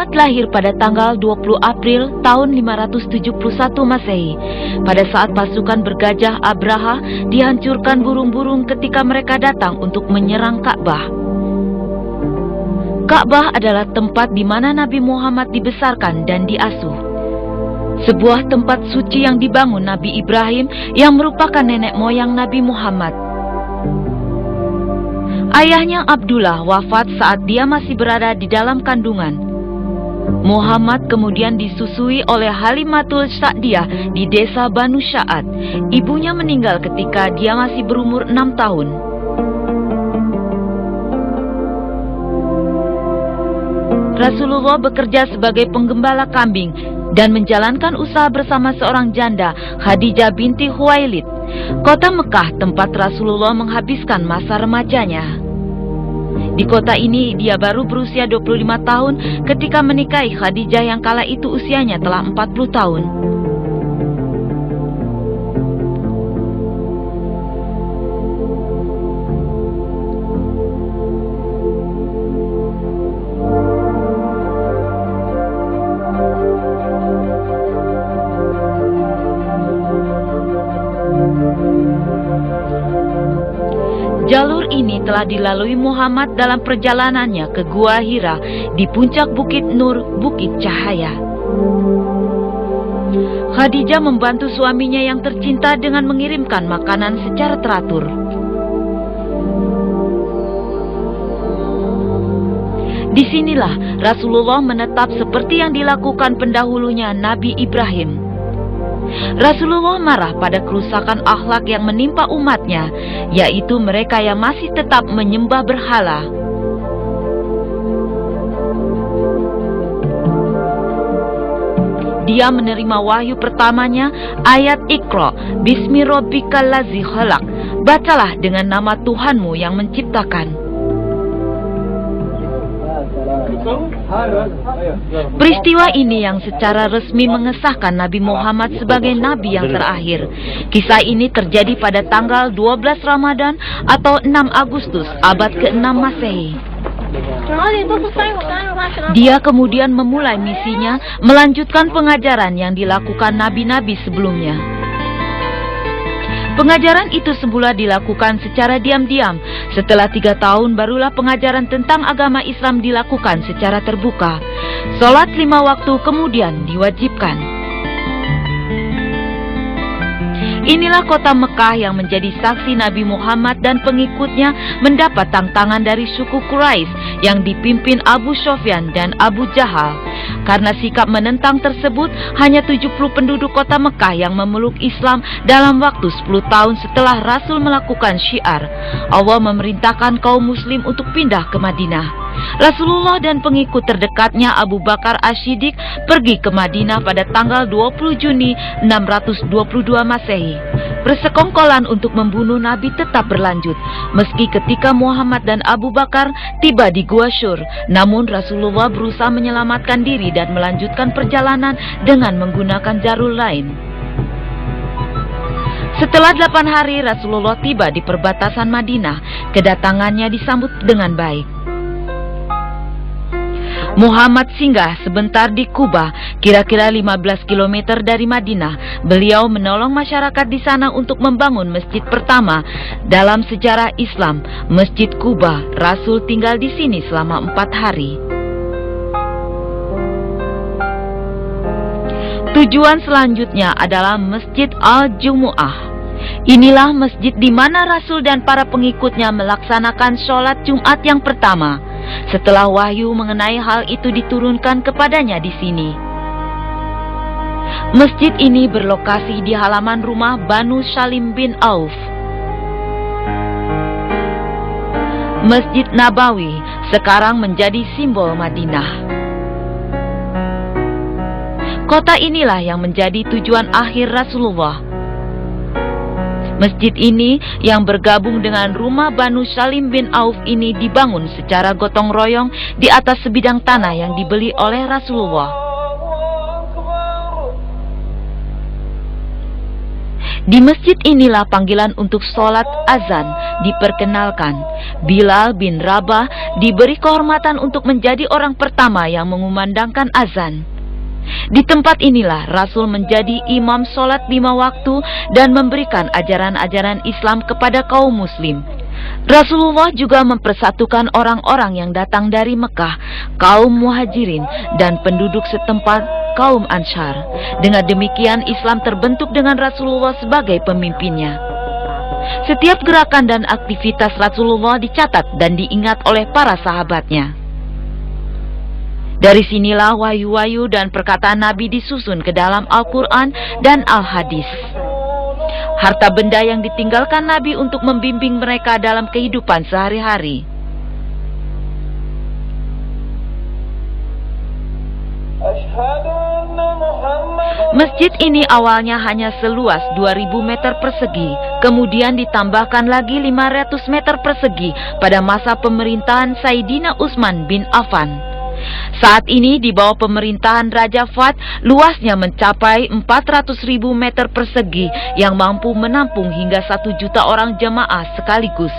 Muhammad lahir pada tanggal 20 April tahun 571 Masehi. Pada saat pasukan bergajah Abraha dihancurkan burung-burung ketika mereka datang untuk menyerang Ka'bah. Ka'bah adalah tempat di mana Nabi Muhammad dibesarkan dan diasuh. Sebuah tempat suci yang dibangun Nabi Ibrahim yang merupakan nenek moyang Nabi Muhammad. Ayahnya Abdullah wafat saat dia masih berada di dalam kandungan. Muhammad kemudian disusui oleh Halimatul Sa'diyah di desa Banu Sya'ad. Ibunya meninggal ketika dia masih berumur 6 tahun. Rasulullah bekerja sebagai penggembala kambing dan menjalankan usaha bersama seorang janda, Khadijah binti Khuwailid. Kota Mekah tempat Rasulullah menghabiskan masa remajanya. Di kota ini dia baru berusia 25 tahun ketika menikahi Khadijah yang kala itu usianya telah 40 tahun. Jalur ini telah dilalui Muhammad dalam perjalanannya ke Gua Hira di puncak Bukit Nur, Bukit Cahaya. Khadijah membantu suaminya yang tercinta dengan mengirimkan makanan secara teratur. Disinilah Rasulullah menetap seperti yang dilakukan pendahulunya Nabi Ibrahim. Rasulullah marah pada kerusakan akhlak yang menimpa umatnya, yaitu mereka yang masih tetap menyembah berhala. Dia menerima wahyu pertamanya, ayat Iqra, Bismi Rabbikal Ladzi Khalaq. Bacalah dengan nama Tuhanmu yang menciptakan. Peristiwa ini yang secara resmi mengesahkan Nabi Muhammad sebagai Nabi yang terakhir. Kisah ini terjadi pada tanggal 12 Ramadan atau 6 Agustus abad ke-6 Masehi. Dia kemudian memulai misinya melanjutkan pengajaran yang dilakukan nabi-nabi sebelumnya. Pengajaran itu semula dilakukan secara diam-diam. Setelah 3 tahun barulah pengajaran tentang agama Islam dilakukan secara terbuka. Salat 5 waktu kemudian diwajibkan. Inilah kota Mekah yang menjadi saksi Nabi Muhammad dan pengikutnya mendapat tantangan dari suku Quraisy yang dipimpin Abu Sufyan dan Abu Jahal. Karena sikap menentang tersebut, hanya 70 penduduk kota Mekah yang memeluk Islam dalam waktu 10 tahun setelah Rasul melakukan syiar. Allah memerintahkan kaum muslim untuk pindah ke Madinah. Rasulullah dan pengikut terdekatnya Abu Bakar As-Siddiq pergi ke Madinah pada tanggal 20 Juni 622 Masehi. Persekongkolan untuk membunuh Nabi tetap berlanjut, meski ketika Muhammad dan Abu Bakar tiba di Gua Syur. Namun Rasulullah berusaha menyelamatkan diri dan melanjutkan perjalanan dengan menggunakan jalur lain. Setelah 8 hari Rasulullah tiba di perbatasan Madinah. Kedatangannya disambut dengan baik. Muhammad singgah sebentar di Kuba, kira-kira 15 km dari Madinah. Beliau menolong masyarakat di sana untuk membangun masjid pertama dalam sejarah Islam, Masjid Kuba. Rasul tinggal di sini selama 4 hari. Tujuan selanjutnya adalah Masjid Al-Jumu'ah. Inilah masjid di mana Rasul dan para pengikutnya melaksanakan sholat Jumat yang pertama. Setelah wahyu mengenai hal itu diturunkan kepadanya di sini. Masjid ini berlokasi di halaman rumah Banu Salim bin Auf. Masjid Nabawi sekarang menjadi simbol Madinah. Kota inilah yang menjadi tujuan akhir Rasulullah. Masjid ini yang bergabung dengan rumah Banu Salim bin Auf ini dibangun secara gotong royong di atas sebidang tanah yang dibeli oleh Rasulullah. Di masjid inilah panggilan untuk sholat azan diperkenalkan. Bilal bin Rabah diberi kehormatan untuk menjadi orang pertama yang mengumandangkan azan. Di tempat inilah Rasul menjadi imam sholat 5 waktu dan memberikan ajaran-ajaran Islam kepada kaum muslim. Rasulullah juga mempersatukan orang-orang yang datang dari Mekah, kaum muhajirin dan penduduk setempat, kaum Ansar. Dengan demikian Islam terbentuk dengan Rasulullah sebagai pemimpinnya. Setiap gerakan dan aktivitas Rasulullah dicatat dan diingat oleh para sahabatnya. Dari sinilah wahyu-wahyu dan perkataan Nabi disusun ke dalam Al-Quran dan Al-Hadis. Harta benda yang ditinggalkan Nabi untuk membimbing mereka dalam kehidupan sehari-hari. Masjid ini awalnya hanya seluas 2000 meter persegi, kemudian ditambahkan lagi 500 meter persegi pada masa pemerintahan Sayyidina Utsman bin Affan. Saat ini di bawah pemerintahan Raja Fahd, luasnya mencapai 400.000 meter persegi yang mampu menampung hingga 1 juta orang jemaah sekaligus.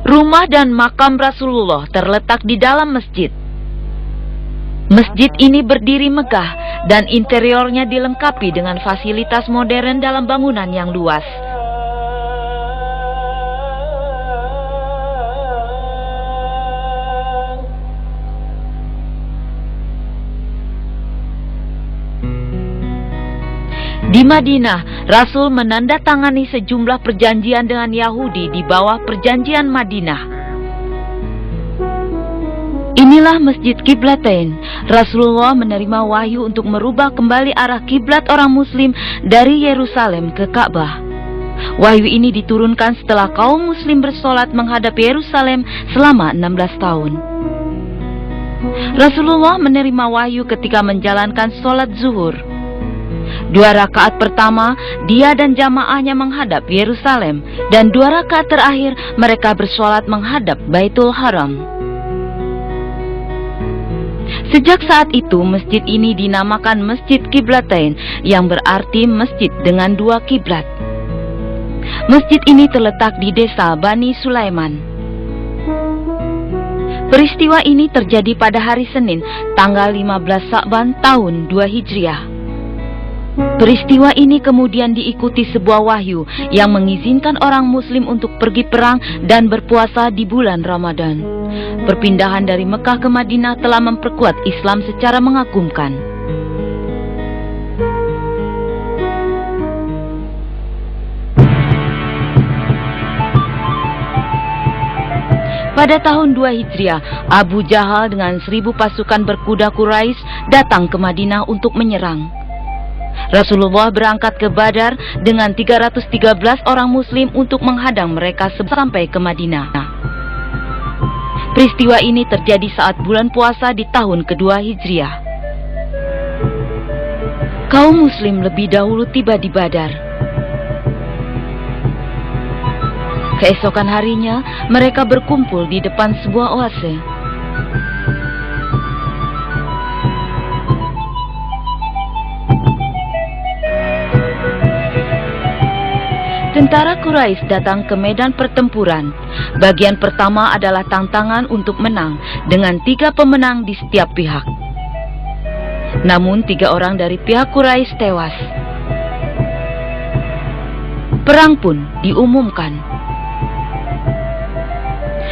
Rumah dan makam Rasulullah terletak di dalam masjid. Masjid ini berdiri megah dan interiornya dilengkapi dengan fasilitas modern dalam bangunan yang luas. Di Madinah, Rasul menandatangani sejumlah perjanjian dengan Yahudi di bawah perjanjian Madinah. Inilah Masjid Qiblatain. Rasulullah menerima wahyu untuk merubah kembali arah kiblat orang muslim dari Yerusalem ke Ka'bah. Wahyu ini diturunkan setelah kaum muslim bersolat menghadap Yerusalem selama 16 tahun. Rasulullah menerima wahyu ketika menjalankan sholat zuhur. 2 rakaat pertama, dia dan jamaahnya menghadap Yerusalem, dan 2 rakaat terakhir mereka bersolat menghadap Baitul Haram. Sejak saat itu, masjid ini dinamakan Masjid Qiblatain, yang berarti masjid dengan 2 kiblat. Masjid ini terletak di desa Bani Sulaiman. Peristiwa ini terjadi pada hari Senin, tanggal 15 Sa'ban tahun 2 Hijriah. Peristiwa ini kemudian diikuti sebuah wahyu yang mengizinkan orang muslim untuk pergi perang dan berpuasa di bulan Ramadan. Perpindahan dari Mekah ke Madinah telah memperkuat Islam secara mengagumkan. Pada tahun 2 Hijriah, Abu Jahal dengan 1000 pasukan berkuda Quraisy datang ke Madinah untuk menyerang. Rasulullah berangkat ke Badar dengan 313 orang muslim untuk menghadang mereka sampai ke Madinah. Peristiwa ini terjadi saat bulan puasa di tahun kedua Hijriah. Kaum muslim lebih dahulu tiba di Badar. Keesokan harinya, mereka berkumpul di depan sebuah oase. Tentara Quraisy datang ke medan pertempuran. Bagian pertama adalah tantangan untuk menang dengan 3 pemenang di setiap pihak. Namun 3 orang dari pihak Quraisy tewas. Perang pun diumumkan.